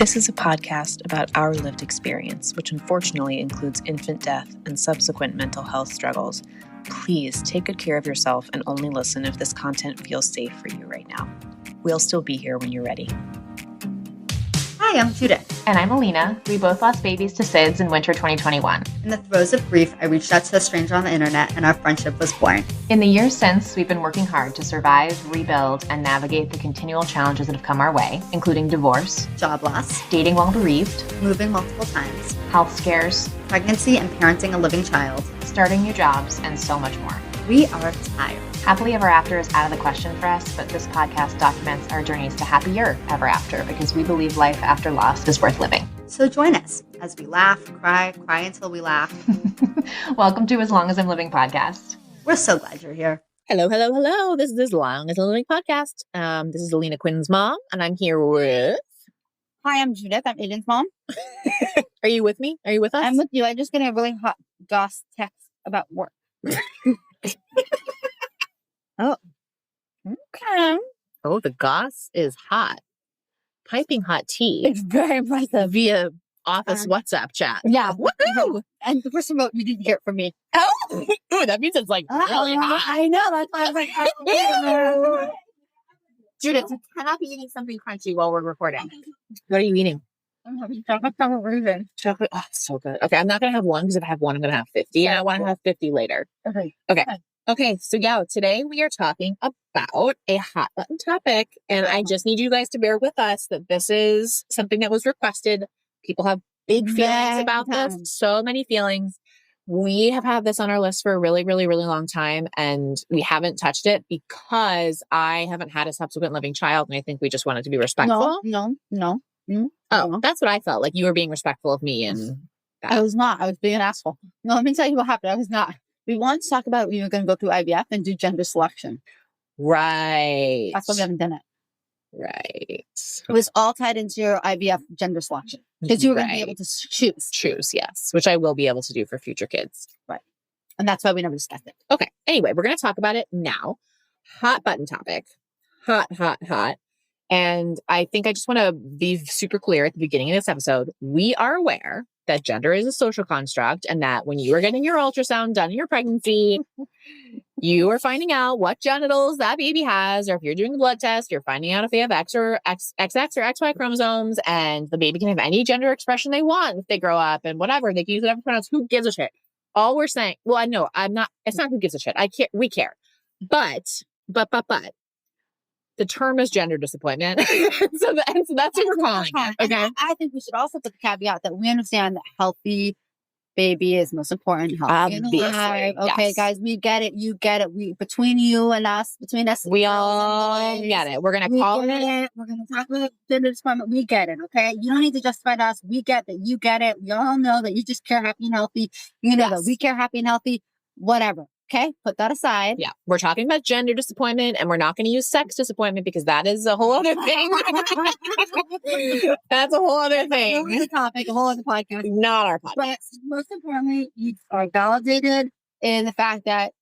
This is a podcast about our lived experience, which unfortunately includes infant death and subsequent mental health struggles. Please take good care of yourself and only listen if this content feels safe for you right now. We'll still be here when you're ready. Hi, I'm Judith. And I'm Alina. We both lost babies to SIDS in winter 2021. In the throes of grief, I reached out to a stranger on the internet and our friendship was born. In the years since, we've been working hard to survive, rebuild, and navigate the continual challenges that have come our way, including divorce, Job loss, dating while bereaved, moving multiple times, health scares, pregnancy and parenting a living child, starting new jobs, and so much more. We are tired. Happily ever after is out of the question for us, but this podcast documents our journeys to happier ever after because we believe life after loss is worth living. So join us as we laugh, cry until we laugh. Welcome to As Long As I'm Living podcast. We're so glad you're here. Hello. This is As Long As I'm Living podcast. This is Alina Quinn's mom, and I'm here with... Hi, I'm Judith. I'm Aiden's mom. Are you with me? Are you with us? I'm with you. I'm just getting a really hot goss text about work. Oh. Okay. Oh, the goss is hot. Piping hot tea. It's very impressive. Via office WhatsApp chat. Yeah. Woohoo! And the first remote, you didn't hear it from me. Oh, ooh, that means it's like really hot. I know. That's why I was like, oh, Judith, you cannot be eating something crunchy while we're recording. What are you eating? I'm having chocolate raisin. Chocolate. Oh, so good. Okay, I'm not going to have one because if I have one, I'm going to have 50. And I want to have 50 later. Okay, so yeah, today we are talking about a hot button topic, and I just need you guys to bear with us that this is something that was requested. People have big feelings about this, so many feelings. We have had this on our list for a really, really, really long time, and we haven't touched it because I haven't had a subsequent living child, and I think we just wanted to be respectful. No. Oh, that's what I felt, like you were being respectful of me, and I was not. I was being an asshole. No, let me tell you what happened. I was not. We wanted to talk about we were going to go through IVF and do gender selection. Right. That's why we haven't done it. Right. It was all tied into your IVF gender selection because you were going to be able to choose. Choose, yes, which I will be able to do for future kids. Right. And that's why we never discussed it. Okay. Anyway, we're going to talk about it now. Hot button topic. Hot. And I think I just want to be super clear at the beginning of this episode. We are aware that gender is a social construct and that when you are getting your ultrasound done in your pregnancy, you are finding out what genitals that baby has, or if you're doing a blood test, you're finding out if they have X or XX or XY chromosomes, and the baby can have any gender expression they want if they grow up and whatever. They can use whatever pronouns. Who gives a shit? All we're saying, well, I know it's not who gives a shit. I care. We care. But the term is gender disappointment. so that's what we're calling it. Okay. I think we should also put the caveat that we understand that healthy baby is most important. Healthy and alive. Okay, yes. Guys, we get it. You get it. Between us, we all get it. We're going to call it. We're going to talk about gender disappointment. We get it. Okay. You don't need to justify to us. We get that. You get it. We all know that you just care happy and healthy. You know that we care happy and healthy. Whatever. Okay, put that aside. Yeah, we're talking about gender disappointment, and we're not going to use sex disappointment because that is a whole other thing. That's a whole other thing. A whole other topic, a whole other podcast. Not our podcast. But most importantly, you are validated in the fact that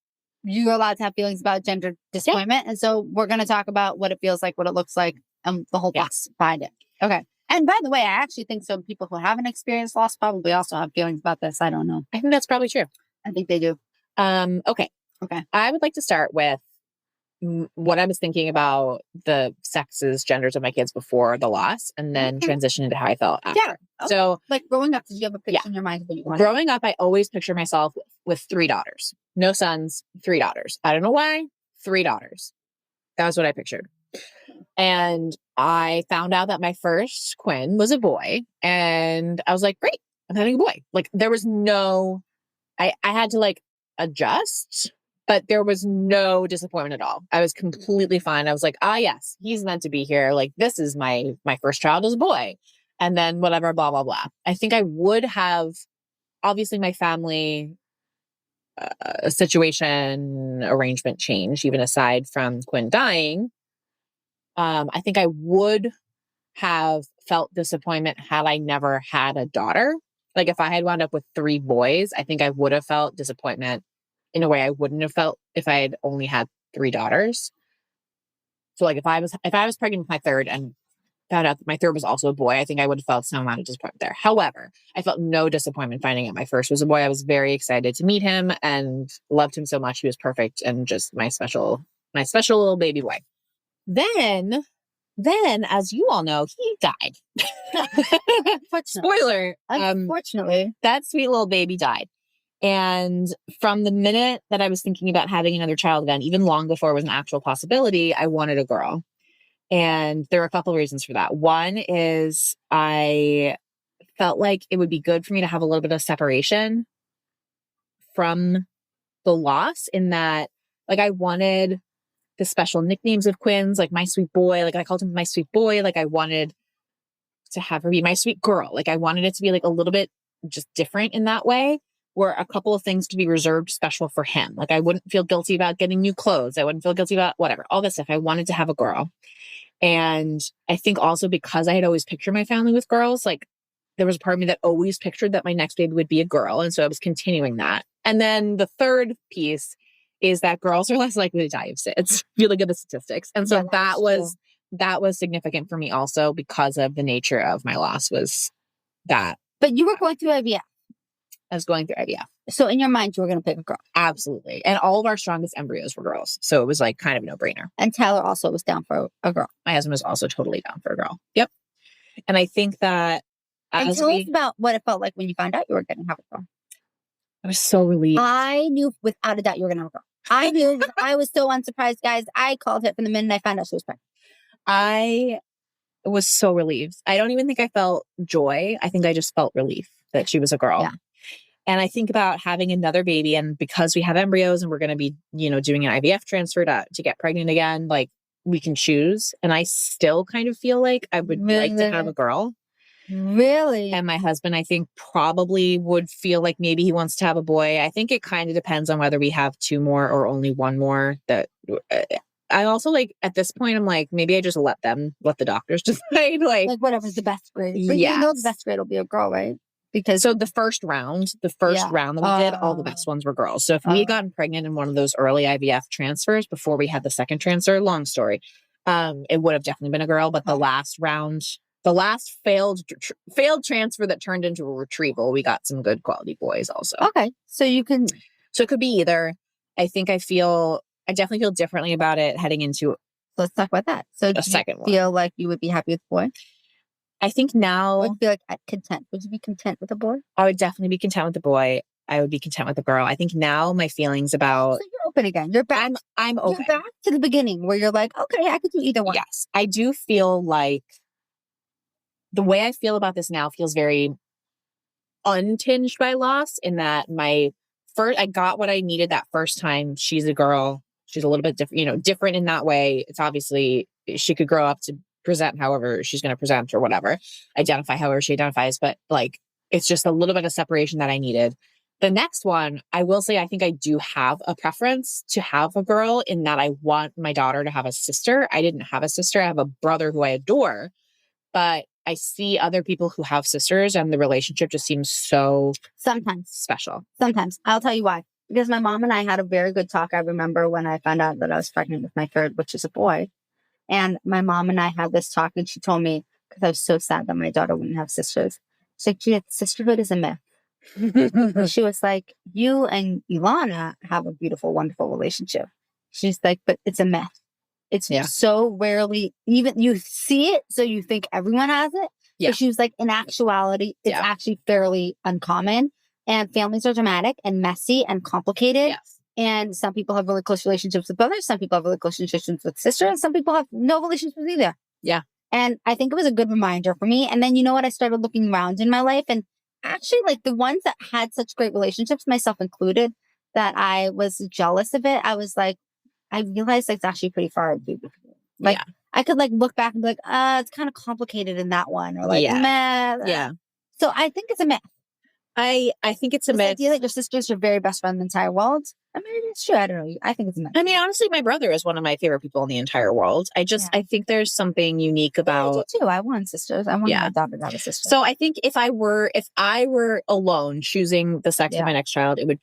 you're allowed to have feelings about gender disappointment. Yeah. And so we're going to talk about what it feels like, what it looks like, and the whole process behind it. Okay. And by the way, I actually think some people who haven't experienced loss probably also have feelings about this. I don't know. I think that's probably true. I think they do. Okay. I would like to start with what I was thinking about the sexes, genders of my kids before the loss, and then transition into how I felt after. Yeah. Okay. So, like growing up, did you have a picture in your mind of what you wanted? Growing up, I always picture myself with 3 daughters. No sons, 3 daughters. I don't know why. 3 daughters. That was what I pictured. And I found out that my first Quinn was a boy, and I was like, great, I'm having a boy. Like there was no, I had to adjust, but there was no disappointment at all. I was completely fine. I was like, yes, he's meant to be here. Like this is my first child as a boy. And then whatever, blah, blah, blah. I think I would have, obviously my family situation arrangement changed, even aside from Quinn dying. I think I would have felt disappointment had I never had a daughter. Like if I had wound up with 3 boys, I think I would have felt disappointment in a way I wouldn't have felt if I had only had 3 daughters. So like if I was pregnant with my third and found out that my third was also a boy, I think I would have felt some amount of disappointment there. However, I felt no disappointment finding out my first was a boy. I was very excited to meet him and loved him so much. He was perfect and just my special little baby boy. Then, as you all know, he died. Spoiler. Unfortunately. That sweet little baby died. And from the minute that I was thinking about having another child again, even long before it was an actual possibility, I wanted a girl. And there are a couple of reasons for that. One is I felt like it would be good for me to have a little bit of separation from the loss, in that, like, I wanted the special nicknames of Quinn's, like my sweet boy, like I called him my sweet boy. Like I wanted to have her be my sweet girl. Like I wanted it to be like a little bit just different in that way, where a couple of things to be reserved special for him. Like I wouldn't feel guilty about getting new clothes. I wouldn't feel guilty about whatever, all this stuff. I wanted to have a girl. And I think also because I had always pictured my family with girls, like there was a part of me that always pictured that my next baby would be a girl. And so I was continuing that. And then the third piece is that girls are less likely to die of SIDS if you look at the statistics. And so that was significant for me also, because of the nature of my loss was that. But you were going through IVF. I was going through IVF. So in your mind, you were going to pick a girl. Absolutely. And all of our strongest embryos were girls. So it was like kind of a no-brainer. And Tyler also was down for a girl. My husband was also totally down for a girl. Yep. And I think that and tell us about what it felt like when you found out you were going to have a girl. I was so relieved. I knew without a doubt you were going to have a girl. I knew. I was so unsurprised, guys. I called it from the minute I found out she was pregnant. I was so relieved. I don't even think I felt joy. I think I just felt relief that she was a girl. Yeah. And I think about having another baby, and because we have embryos and we're going to be, doing an IVF transfer to get pregnant again, like we can choose. And I still kind of feel like I would like to have a girl. Really? And my husband, I think, probably would feel like maybe he wants to have a boy. I think it kind of depends on whether we have two more or only one more. That I also like at this point, I'm like, maybe I just let the doctors decide. Like whatever's the best grade. But yes. You know the best grade will be a girl, right? Because so the first round that we did, all the best ones were girls. So if we had gotten pregnant in one of those early IVF transfers before we had the second transfer, long story, it would have definitely been a girl. But the last round, the last failed transfer that turned into a retrieval, we got some good quality boys also. Okay. So it could be either. I think I definitely feel differently about it heading into. Let's talk about that. So a second one. Feel like you would be happy with the boy? I think now. Would be like content. Would you be content with a boy? I would definitely be content with the boy. I would be content with the girl. I think now my feelings about. So you're open again. You're back. I'm open. You're back to the beginning where you're like, okay, I could do either one. Yes. I do feel like the way I feel about this now feels very untinged by loss, in that I got what I needed that first time. She's a girl. She's a little bit different, different in that way. It's obviously she could grow up to present however she's going to present or whatever, identify however she identifies. But like, it's just a little bit of separation that I needed. The next one, I will say, I think I do have a preference to have a girl, in that I want my daughter to have a sister. I didn't have a sister. I have a brother who I adore, but I see other people who have sisters and the relationship just seems so sometimes special. Sometimes. I'll tell you why. Because my mom and I had a very good talk. I remember when I found out that I was pregnant with my third, which is a boy. And my mom and I had this talk, and she told me, because I was so sad that my daughter wouldn't have sisters. She's like, Judith, sisterhood is a myth. She was like, you and Ilana have a beautiful, wonderful relationship. She's like, but it's a myth. It's so rarely, even you see it, so you think everyone has it. Yeah. But she was like, in actuality, it's actually fairly uncommon. And families are dramatic and messy and complicated. Yes. And some people have really close relationships with brothers. Some people have really close relationships with sisters. And some people have no relationships with either. Yeah. And I think it was a good reminder for me. And then, you know what? I started looking around in my life, and actually, like the ones that had such great relationships, myself included, that I was jealous of it. I was like, I realized it's actually pretty far. Like, I could like look back and be like, it's kind of complicated in that one, or like, meh. Yeah. So I think it's a myth. I think it's a myth. The idea that your sister's your very best friend in the entire world. I mean, it's true. I don't know. I think it's a myth. I mean, honestly, my brother is one of my favorite people in the entire world. I think there's something unique about. I do too. I want sisters. I want my daughter to have a sister. So I think if I were alone choosing the sex of my next child, I would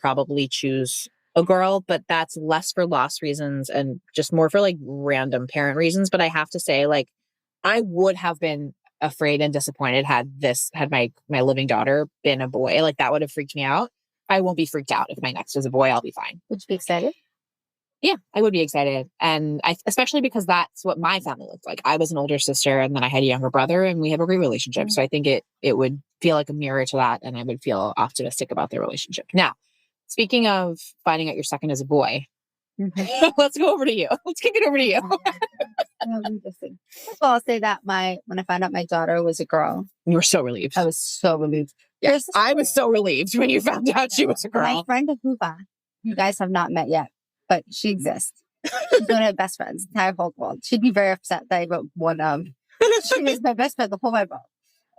probably choose a girl, but that's less for loss reasons and just more for like random parent reasons. But I have to say, like, I would have been afraid and disappointed had my living daughter been a boy. Like that would have freaked me out. I won't be freaked out if my next is a boy. I'll be fine. Would you be excited? Yeah, I would be excited. And especially because that's what my family looked like. I was an older sister and then I had a younger brother and we have a great relationship. So I think it would feel like a mirror to that. And I would feel optimistic about their relationship. Now, speaking of finding out your second is a boy, let's go over to you. Let's kick it over to you. Interesting. First of all, I'll say that when I found out my daughter was a girl, You were so relieved. I was so relieved. Yes, I was so relieved when you found out she was a girl. My friend Ahuva, you guys have not met yet, but she exists. She's one of my best friends, the entire whole world. She'd be very upset that I wrote one of. She was my best friend the whole wide world.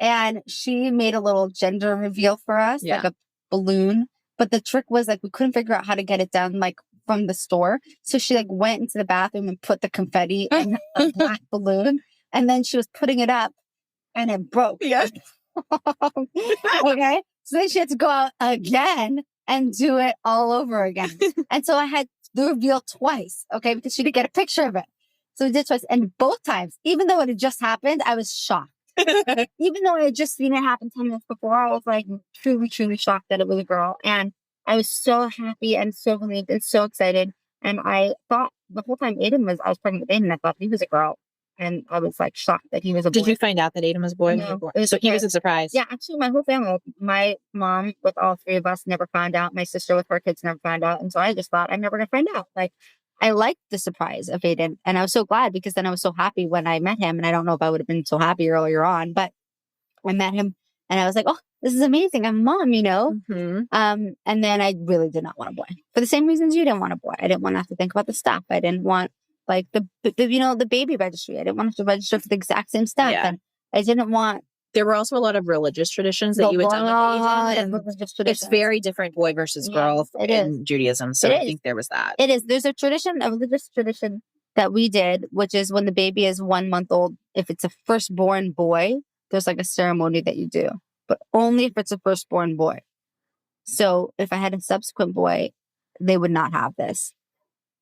And she made a little gender reveal for us, like a balloon. But the trick was like we couldn't figure out how to get it down like from the store. So she like went into the bathroom and put the confetti in a black balloon. And then she was putting it up and it broke. Yeah. Okay. So then she had to go out again and do it all over again. And so I had the reveal twice, okay, because she didn't get a picture of it. So we did twice. And both times, even though it had just happened, I was shocked. Even though I had just seen it happen 10 minutes before, I was like truly, truly shocked that it was a girl. And I was so happy and so relieved and so excited. And I thought the whole time I was pregnant with Aiden, I thought he was a girl. And I was like shocked that he was a boy. Did you find out that Aiden was a boy? No, So he was a surprise. Yeah, actually my whole family, my mom with all three of us never found out. My sister with her kids never found out. And so I just thought I'm never going to find out. Like I liked the surprise of Aiden. And I was so glad because then I was so happy when I met him. And I don't know if I would have been so happy earlier on, but I met him and I was like, oh, this is amazing. I'm a mom, you know? Mm-hmm. And then I really did not want a boy for the same reasons you didn't want a boy. I didn't want to have to think about the stuff. I didn't want like the baby registry. I didn't want to register for the exact same stuff. Yeah. And I didn't want. There were also a lot of religious traditions that you had done with Aiden. It's very different boy versus girl in Judaism. So I think there was that. It is. There's a religious tradition that we did, which is when the baby is 1 month old, if it's a firstborn boy, there's like a ceremony that you do, but only if it's a firstborn boy. So if I had a subsequent boy, they would not have this.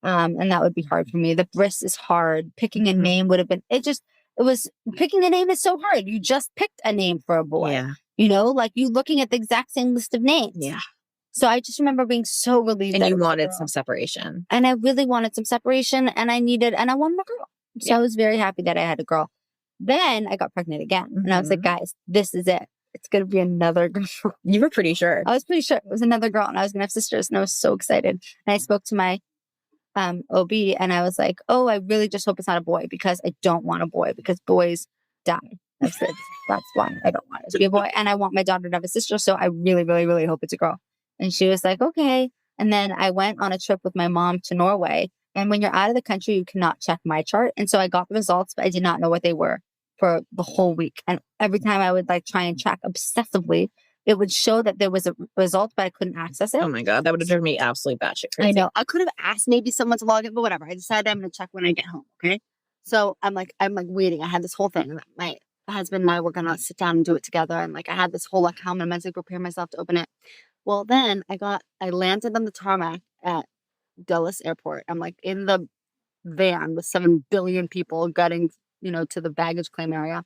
And that would be hard for me. The bris is hard. Picking a name would have been, picking a name is so hard. You just picked a name for a boy. Yeah. You know, like you looking at the exact same list of names. Yeah. So I just remember being so relieved. And you wanted some separation. And I really wanted some separation and I wanted a girl. So I was very happy that I had a girl. Then I got pregnant again. And I was like, guys, this is it. It's going to be another girl. You were pretty sure. I was pretty sure it was another girl and I was going to have sisters and I was so excited. And I spoke to my OB and I was like, oh, I really just hope it's not a boy because I don't want a boy because boys die. That's why I don't want it to be a boy. And I want my daughter to have a sister. So I really, really, really hope it's a girl. And she was like, okay. And then I went on a trip with my mom to Norway. And when you're out of the country, you cannot check my chart. And so I got the results, but I did not know what they were for the whole week. And every time I would like try and check obsessively, it would show that there was a result, but I couldn't access it. Oh my God. That would have driven me absolutely batshit crazy. I know. I could have asked maybe someone to log in, but whatever. I decided I'm going to check when I get home. Okay. So I'm like waiting. I had this whole thing. My husband and I were going to sit down and do it together. And like, I had this whole like how I'm going to mentally prepare myself to open it. Well, then I landed on the tarmac at Dulles Airport. I'm like in the van with 7 billion people getting, to the baggage claim area.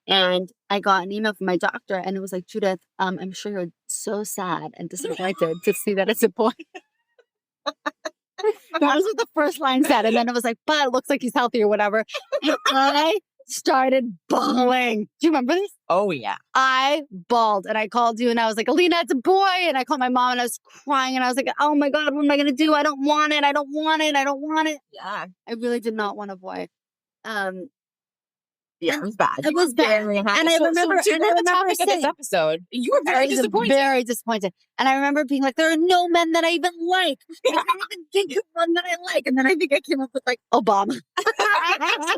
And I got an email from my doctor and it was like, Judith, I'm sure you're so sad and disappointed to see that it's a boy. That was what the first line said. And then it was like, but it looks like he's healthy or whatever. And I started bawling. Do you remember this? Oh, yeah. I bawled and I called you and I was like, Alina, it's a boy. And I called my mom and I was crying and I was like, oh my God, what am I going to do? I don't want it. I don't want it. I don't want it. Yeah. I really did not want a boy. Yeah, it was bad. It was bad. And I remember the topic of this episode, you were very disappointed. Very disappointed. And I remember being like, there are no men that I even like. I can't even think of one that I like. And then I think I came up with like Obama. I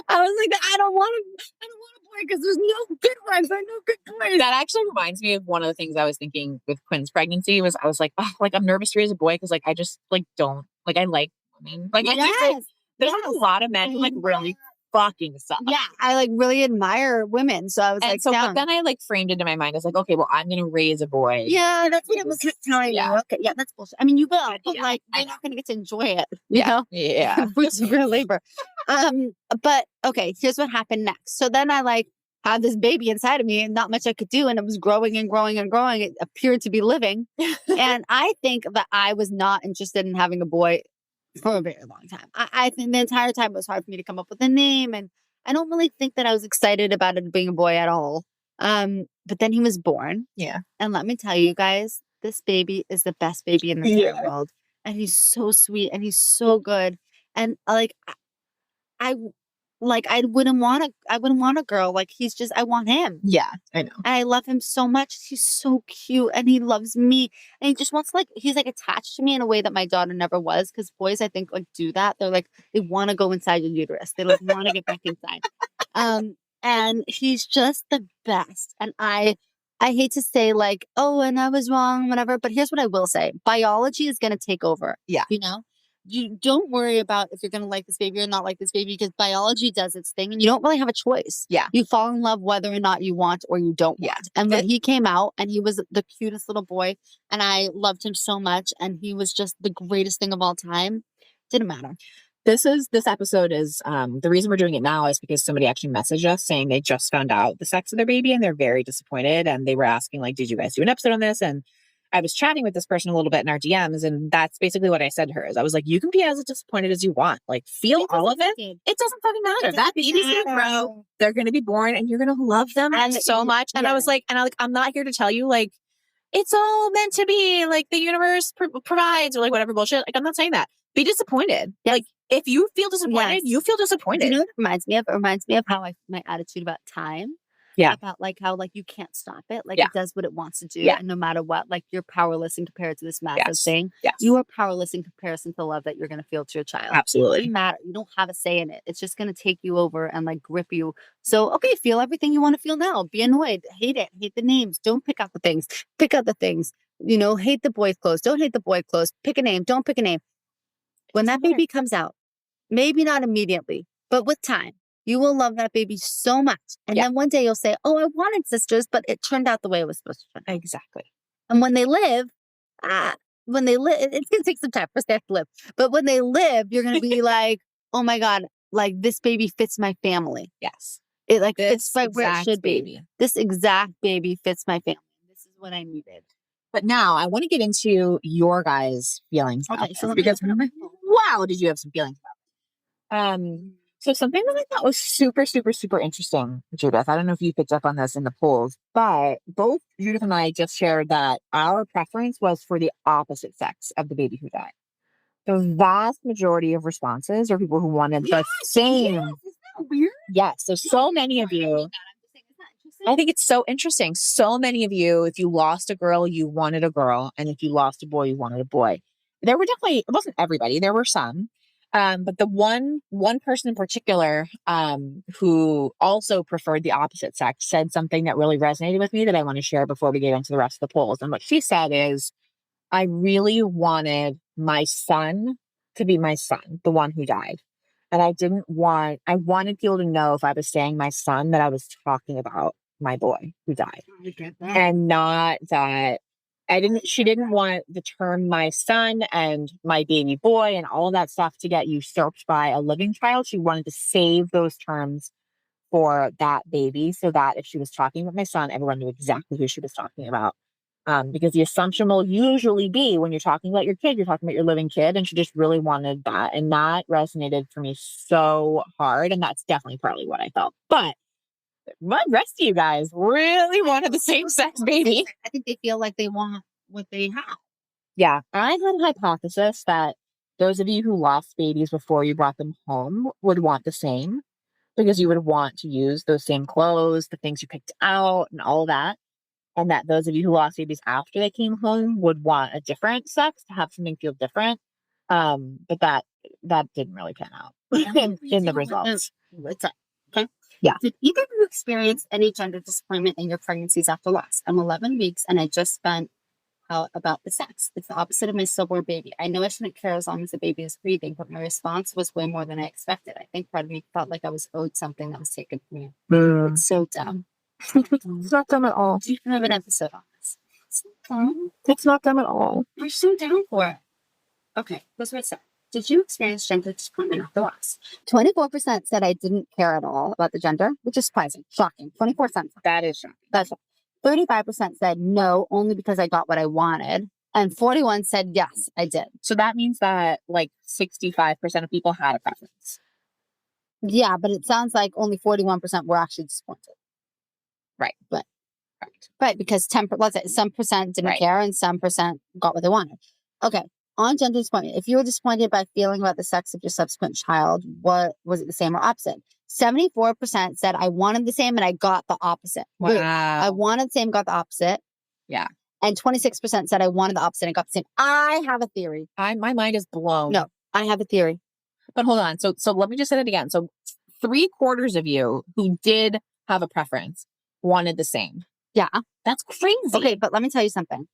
was like, I don't want a boy because there's no good ones. There are no good boys. That actually reminds me of one of the things I was thinking with Quinn's pregnancy I was like, oh, like I'm nervous to raise a boy because like I just like don't like I like women. Like I just like there's like a lot of men who like really fucking sucks. Yeah, I like really admire women. So I was And like, so, down. but then I like framed into my mind as like, okay, well, I'm going to raise a boy. Yeah, that's what it was telling Yeah. you. Okay, yeah, that's bullshit. I mean, you will, but Yeah, like, I you're know. not going to get to enjoy it. You know? Yeah. Fruits of your labor. But okay, here's what happened next. So then I like had this baby inside of me and not much I could do. And it was growing and growing and growing. It appeared to be living. And I think that I was not interested in having a boy for a very long time. I think the entire time it was hard for me to come up with a name. And I don't really think that I was excited about it being a boy at all. But then he was born. Yeah. And let me tell you guys, this baby is the best baby in the entire world. And he's so sweet and he's so good. And like, I wouldn't want a girl. Like I want him. Yeah, I know. And I love him so much. He's so cute and he loves me. And he just wants he's like attached to me in a way that my daughter never was. Cause boys, I think like do that. They're like, they want to go inside your uterus. They like want to get back inside. And he's just the best. And I hate to say like, oh, and I was wrong, whatever. But here's what I will say. Biology is going to take over. Yeah. You know? You don't worry about if you're going to like this baby or not like this baby because biology does its thing and you don't really have a choice. Yeah. You fall in love whether or not you want or you don't want. And when he came out and he was the cutest little boy and I loved him so much and he was just the greatest thing of all time, didn't matter. This episode is the reason we're doing it now is because somebody actually messaged us saying they just found out the sex of their baby and they're very disappointed and they were asking like, did you guys do an episode on this? And I was chatting with this person a little bit in our DMs and that's basically what I said to her is I was like, you can be as disappointed as you want. Like feel all of it. It doesn't fucking matter. That baby's going to grow. They're going to be born and you're going to love them so much. And I was like, I'm not here to tell you like, it's all meant to be like the universe provides or like whatever bullshit. Like I'm not saying that. Be disappointed. Yes. Like if you feel disappointed, you feel disappointed. You know what it reminds me of? It reminds me of how my attitude about time. Yeah. About like how like you can't stop it. Like Yeah. it does what it wants to do. Yeah. And no matter what, like you're powerless in comparison to this massive thing. Yes. You are powerless in comparison to the love that you're going to feel to your child. Absolutely. It doesn't matter. You don't have a say in it. It's just going to take you over and like grip you. So, okay, feel everything you want to feel now. Be annoyed. Hate it. Hate the names. Don't pick out the things. Pick out the things. You know, hate the boy clothes. Don't hate the boy clothes. Pick a name. Don't pick a name. When that baby comes out, maybe not immediately, but with time, you will love that baby so much. And then one day you'll say, oh, I wanted sisters, but it turned out the way it was supposed to turn out. Exactly. And when they live, it's going to take some time for they have to live. But when they live, you're going to be like, oh my God, like this baby fits my family. Yes. It like This fits like where it should be. baby. This exact baby fits my family. This is what I needed. But now I want to get into your guys' feelings about this because wow, did you have some feelings about it? So something that I thought was super, super, super interesting, Judith. I don't know if you picked up on this in the polls, but both Judith and I just shared that our preference was for the opposite sex of the baby who died. The vast majority of responses are people who wanted the same. Yes. Isn't that weird? Yes. So many of you. I think it's so interesting. So many of you, if you lost a girl, you wanted a girl. And if you lost a boy, you wanted a boy. There were definitely, it wasn't everybody. There were some. But the one person in particular who also preferred the opposite sex said something that really resonated with me that I want to share before we get into the rest of the polls. And what she said is, I really wanted my son to be my son, the one who died. And I wanted people to know if I was saying my son that I was talking about my boy who died. I get that. And not that she didn't want the term my son and my baby boy and all of that stuff to get usurped by a living child. She wanted to save those terms for that baby so that if she was talking about my son, everyone knew exactly who she was talking about. Because the assumption will usually be when you're talking about your kid, you're talking about your living kid. And she just really wanted that. And that resonated for me so hard. And that's definitely partly what I felt. But the rest of you guys really wanted the same sex baby. I think they feel like they want what they have. Yeah. I had a hypothesis that those of you who lost babies before you brought them home would want the same because you would want to use those same clothes, the things you picked out and all that. And that those of you who lost babies after they came home would want a different sex to have something feel different. But that didn't really pan out in the results. Okay. Yeah. Did either of you experience any gender disappointment in your pregnancies after loss? I'm 11 weeks and I just spent out about the sex. It's the opposite of my stillborn baby. I know I shouldn't care as long as the baby is breathing, but my response was way more than I expected. I think part of me felt like I was owed something that was taken from me. It's so dumb. It's not dumb at all. Do you have an episode on this? It's not dumb. It's not dumb at all. We're so down for it. Okay, here's what it said. Did you experience gender disappointment after loss? 24% said I didn't care at all about the gender, which is surprising, shocking. 24%. That is shocking. That's 35% said no, only because I got what I wanted. And 41 said yes, I did. So that means that like 65% of people had a preference. Yeah, but it sounds like only 41% were actually disappointed. Right. But right. Right, because let's say some percent didn't care and some percent got what they wanted. Okay. On gender disappointment, if you were disappointed by feeling about the sex of your subsequent child, what was it, the same or opposite? 74% said I wanted the same and I got the opposite. Wow. I wanted the same, got the opposite. Yeah. And 26% said I wanted the opposite and got the same. I have a theory. My mind is blown. No, I have a theory. But hold on. So let me just say that again. So 3/4 of you who did have a preference wanted the same. Yeah. That's crazy. Okay, but let me tell you something.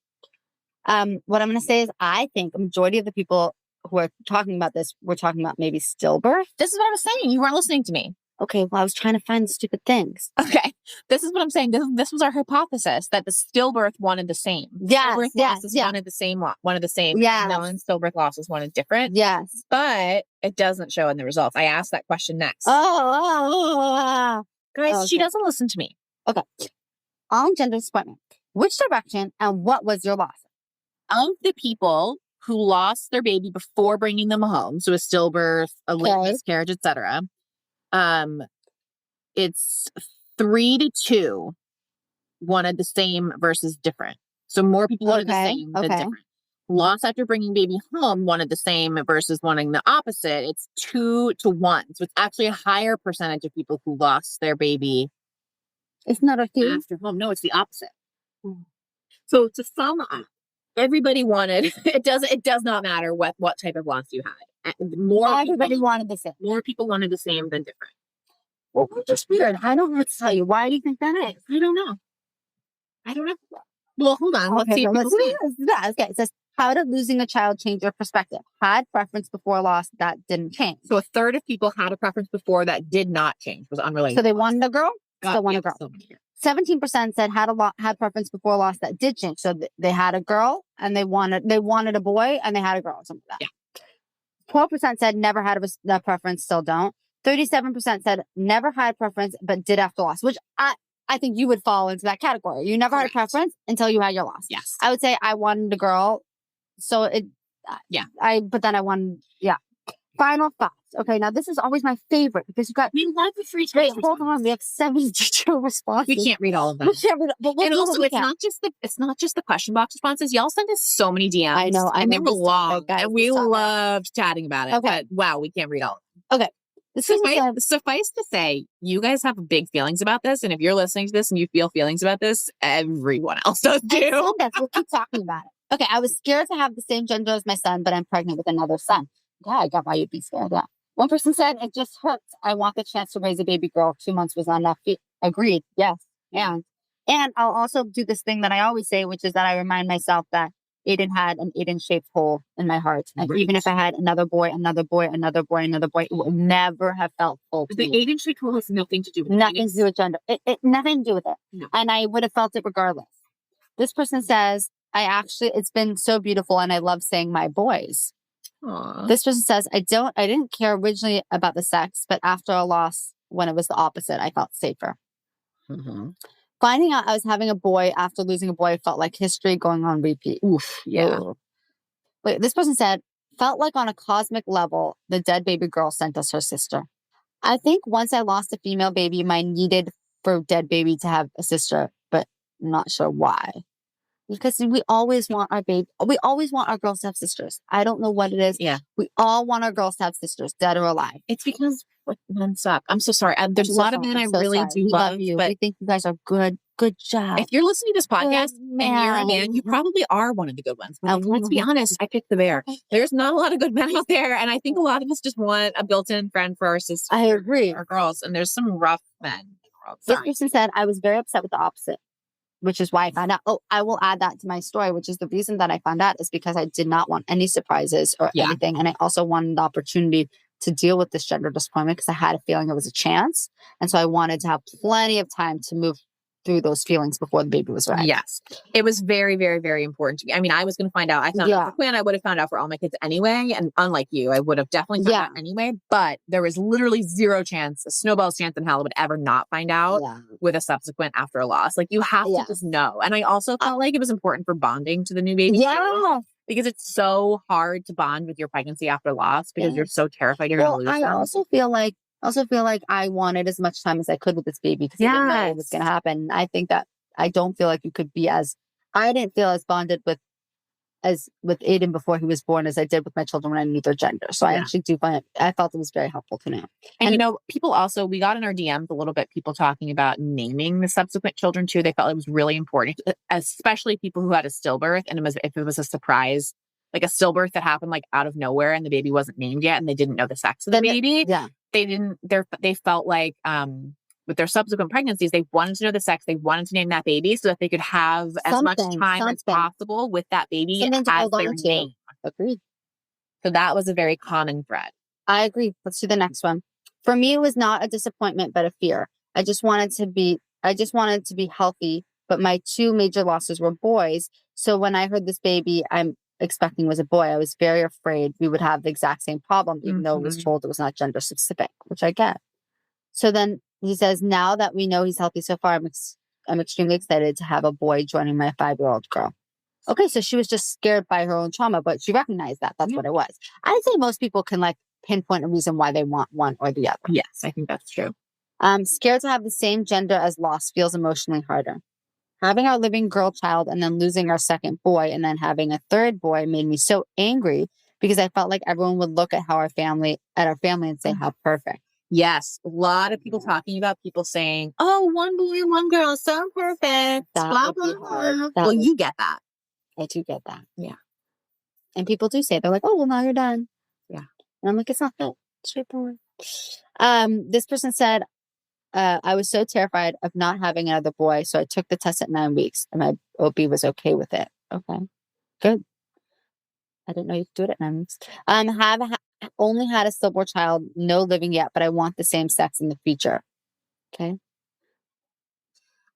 What I'm going to say is I think a majority of the people who are talking about this, we're talking about maybe stillbirth. This is what I was saying. You weren't listening to me. Okay, well, I was trying to find stupid things. Okay. This is what I'm saying. This was our hypothesis that the stillbirth wanted the same. Yes, Stillbirth losses wanted the same. Wanted the same. Yes. Non-stillbirth losses wanted different. Yes. But it doesn't show in the results. I asked that question next. Guys, okay. She doesn't listen to me. Okay. On gender disappointment, which direction and what was your loss? Of the people who lost their baby before bringing them home, so a stillbirth, a late miscarriage, etc., it's 3-2 wanted the same versus different. So more people wanted the same than different. Loss after bringing baby home wanted the same versus wanting the opposite. It's 2-1. So it's actually a higher percentage of people who lost their baby. It's not a theory. After home. No, it's the opposite. So to sum up, everybody wanted, it does not matter what type of loss you had. Everybody wanted the same. More people wanted the same than different. Well, which is weird. I don't know what to tell you. Why do you think that is? I don't know. Well, hold on. Let's see if people see. Okay, it says, how did losing a child change your perspective? Had preference before loss, that didn't change. So 1/3 of people had a preference before that did not change, was unrelated. So they wanted a girl? Still want a girl. 17% said had preference before loss that did change. So they had a girl and they wanted a boy and they had a girl or something like that. Yeah. 12% said never had a preference, still don't. 37% said never had preference but did after loss, which I think you would fall into that category. You never had a preference until you had your loss. Yes. I would say I wanted a girl. So but then I wanted, Final thoughts. Okay, now this is always my favorite because we love the free text. Wait, hold on. We have 72 responses. We can't read all of them. And also, it's not just the question box responses. Y'all send us so many DMs. I know. And they were long. And we loved chatting about it. Okay. But wow, we can't read all of them. Okay. Suffice to say, you guys have big feelings about this. And if you're listening to this and you feel feelings about this, everyone else does too. We'll keep talking about it. Okay, I was scared to have the same gender as my son, but I'm pregnant with another son. Yeah, I got why you'd be scared. Yeah. One person said, it just hurts. I want the chance to raise a baby girl. 2 months was not enough. Agreed. Yes. And I'll also do this thing that I always say, which is that I remind myself that Aiden had an Aiden-shaped hole in my heart. And even if I had another boy, it would never have felt full. The Aiden-shaped hole has nothing to do with nothing to do with gender. Nothing to do with it. No. And I would have felt it regardless. This person says, it's been so beautiful and I love saying my boys. Aww. This person says, I didn't care originally about the sex, but after a loss, when it was the opposite, I felt safer. Mm-hmm. Finding out I was having a boy after losing a boy felt like history going on repeat. Oof, yeah. Ooh. Wait, this person said, felt like on a cosmic level, the dead baby girl sent us her sister. I think once I lost a female baby, my needed for dead baby to have a sister, but I'm not sure why. Because we always want our girls to have sisters. I don't know what it is. Yeah. We all want our girls to have sisters, dead or alive. It's because men suck. I'm so sorry. There's a lot of men I really do love you. But we think you guys are good. Good job. If you're listening to this podcast and you're a man, you probably are one of the good ones. But let's be honest, I picked the bear. There's not a lot of good men out there. And I think a lot of us just want a built-in friend for our sisters. I agree. Our girls. And there's some rough men. This person said, I was very upset with the opposite. which is why I found out. Oh, I will add that to my story, which is the reason that I found out is because I did not want any surprises or anything. And I also wanted the opportunity to deal with this gender disappointment because I had a feeling it was a chance. And so I wanted to have plenty of time to move through those feelings before the baby was ready. Yes. It was very, very, very important to me. I mean, I was going to find out. I found out for Quinn, I would have found out for all my kids anyway. And unlike you, I would have definitely found out anyway. But there was literally zero chance, a snowball's chance in hell would ever not find out with a subsequent after a loss. Like you have to just know. And I also felt like it was important for bonding to the new baby. Yeah. Because it's so hard to bond with your pregnancy after loss because you're so terrified you're going to lose them. I also feel like I wanted as much time as I could with this baby because I didn't know what was going to happen. I think that I don't feel like you could be I didn't feel as bonded with Aiden before he was born as I did with my children when I knew their gender. So I actually do find I felt it was very helpful to know. And you know, people also, we got in our DMs a little bit, people talking about naming the subsequent children too. They felt it was really important, especially people who had a stillbirth. And if it was a surprise, like a stillbirth that happened like out of nowhere and the baby wasn't named yet and they didn't know the sex of the baby. They felt like, with their subsequent pregnancies, they wanted to know the sex. They wanted to name that baby so that they could have as much time as possible with that baby as their name. Agreed. So that was a very common thread. I agree. Let's do the next one. For me, it was not a disappointment, but a fear. I just wanted to be healthy, but my two major losses were boys. So when I heard this baby I'm expecting was a boy, I was very afraid we would have the exact same problem, even though it was told it was not gender specific, which I get. So then he says, now that we know he's healthy so far, I'm extremely excited to have a boy joining my 5-year-old girl. Okay, so she was just scared by her own trauma, but she recognized that. That's what it was. I'd say most people can like pinpoint a reason why they want one or the other. Yes, I think that's true. Scared to have the same gender as loss feels emotionally harder. Having our living girl child and then losing our second boy and then having a third boy made me so angry because I felt like everyone would look at our family and say how perfect. Yes. A lot of people talking about people saying, oh, one boy, one girl, so perfect. Blah, blah, blah. Well, you get that. I do get that. Yeah. And people do say, they're like, oh, well, now you're done. Yeah. And I'm like, it's not that straightforward. This person said, I was so terrified of not having another boy, so I took the test at 9 weeks, and my OB was okay with it. Okay. Good. I didn't know you could do it at 9 weeks. Only had a stillborn child, no living yet, but I want the same sex in the future. Okay.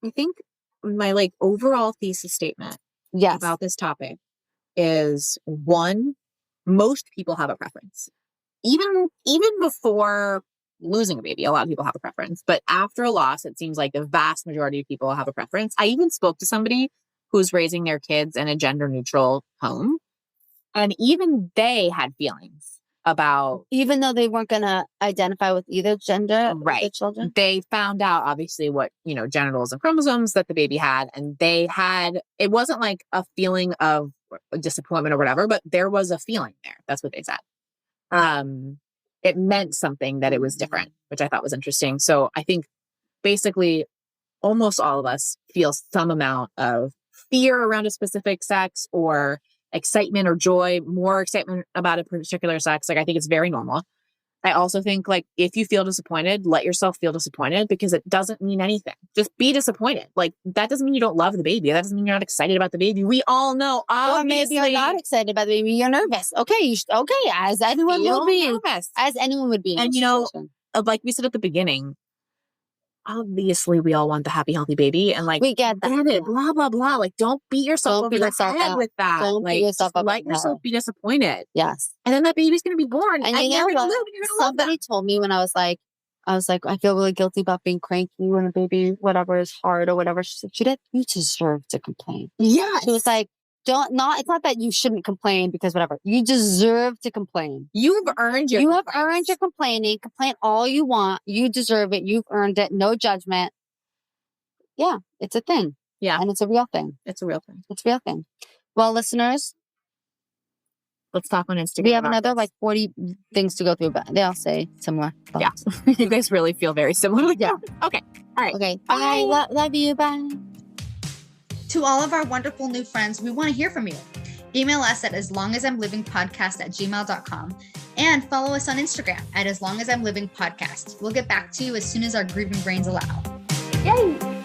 I think my overall thesis statement about this topic is one, most people have a preference. Even before losing a baby, a lot of people have a preference. But after a loss, it seems like the vast majority of people have a preference. I even spoke to somebody who's raising their kids in a gender neutral home. And even they had feelings about, even though they weren't going to identify with either gender, right? With their children, they found out obviously what genitals and chromosomes that the baby had, and it wasn't like a feeling of disappointment or whatever, but there was a feeling there. That's what they said. It meant something that it was different, which I thought was interesting. So I think basically almost all of us feel some amount of fear around a specific sex or excitement or joy, more excitement about a particular sex. I think it's very normal. I also think if you feel disappointed, let yourself feel disappointed because it doesn't mean anything. Just be disappointed. That doesn't mean you don't love the baby. That doesn't mean you're not excited about the baby. We all know, obviously. Or maybe you're not excited about the baby. You're nervous. Okay. As anyone will be. Nervous. As anyone would be. And like we said at the beginning, obviously we all want the happy, healthy baby. And we get that. Blah, blah, blah. Don't beat yourself over the head with that. Don't beat yourself up. Let yourself be disappointed. Yes. And then that baby's going to be born. And somebody told me when I was like, I feel really guilty about being cranky when a baby, whatever, is hard or whatever. She said, Judith, you deserve to complain. Yeah. She was like, it's not that you shouldn't complain because whatever. You deserve to complain. You have earned your complaining. Complain all you want. You deserve it. You've earned it. No judgment. Yeah, it's a thing. Yeah. And it's a real thing. It's a real thing. It's a real thing. Well, listeners, let's talk on Instagram. We have another 40 things to go through, but they all say similar thoughts. Yeah. You guys really feel very similar. Yeah. Okay. All right. Okay. Bye. Love you. Bye. To all of our wonderful new friends, we want to hear from you. Email us at aslongasimlivingpodcast@gmail.com and follow us on Instagram at aslongasimlivingpodcast. We'll get back to you as soon as our grieving brains allow. Yay!